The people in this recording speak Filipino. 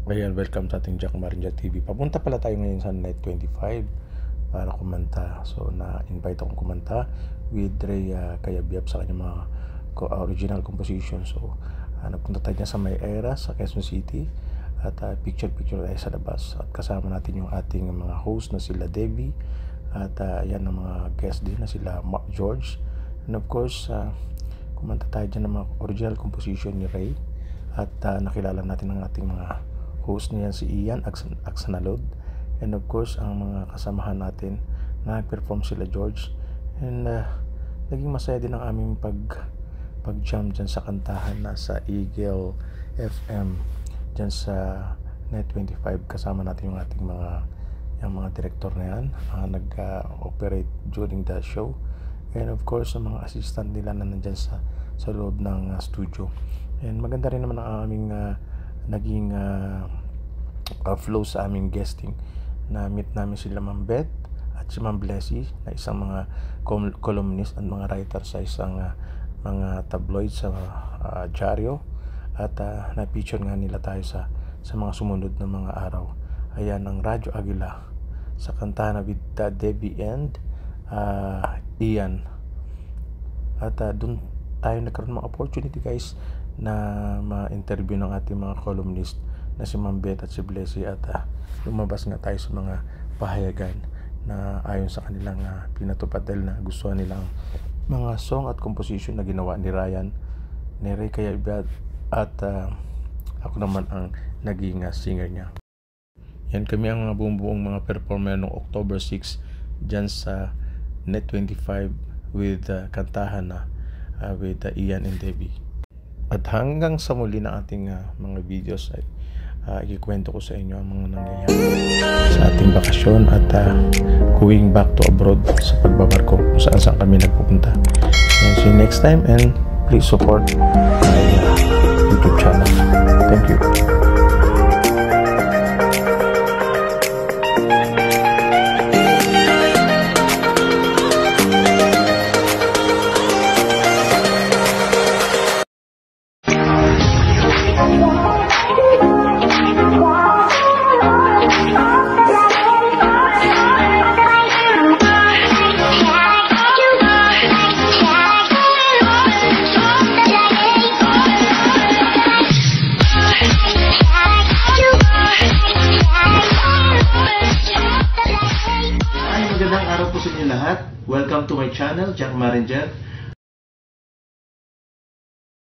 Ayan, welcome sa ating Jack Marinja TV. Papunta pala tayo ngayon sa Night 25 para kumanta. So, na-invite akong kumanta with Ray Kayabyab sa kanyang mga original composition. So, nagpunta tayo sa May Era sa Quezon City at picture-picture tayo sa labas. At kasama natin yung ating mga host na sila Debbie at yan ang mga guest din na sila Mark George. And of course, kumanta tayo dyan ng mga original composition ni Ray. At nakilala natin ang ating mga host niyan si Ian Aksanalod, and of course ang mga kasamahan natin na nag-perform sila George, and naging masaya din ang aming pag-jam dyan sa kantahan na sa Eagle FM dyan sa Net 25. Kasama natin yung ating mga director na yan, nag-operate during the show, and of course ang mga assistant nila na nandyan sa loob ng studio. And maganda rin naman ang aming naging flow sa aming guesting. Na-meet namin sila Ma'am Beth at si Ma'am Blessy na isang mga columnist at mga writer sa isang mga tabloid sa dyaryo, at na-feature nga nila tayo sa mga sumunod na mga araw. Ayan ang Radyo Aguila sa kantahan na with Debbie and Ian, at doon tayo nagkaroon ng opportunity guys na ma-interview ng ating mga columnist na si Ma'am Beth at si Blessy, at lumabas nga tayo sa mga pahayagan na ayon sa kanilang pinatupad dahil na gustuhan nilang mga song at composition na ginawa ni Ryan, ni Ray Kayabyab, at ako naman ang naging singer niya. Yan kami ang buong mga performer noong October 6 dyan sa Net 25 with kantahan na with Ian and Debbie. At hanggang sa muli ng ating mga videos ay ikikwento ko sa inyo ang mga nangyayari sa ating bakasyon at going back to abroad sa pagbabarko kung saan kami nagpupunta. And see you next time, and please support my YouTube channel. Thank you. Magandang araw po sa inyo lahat. Welcome to my channel, Jack Marinja.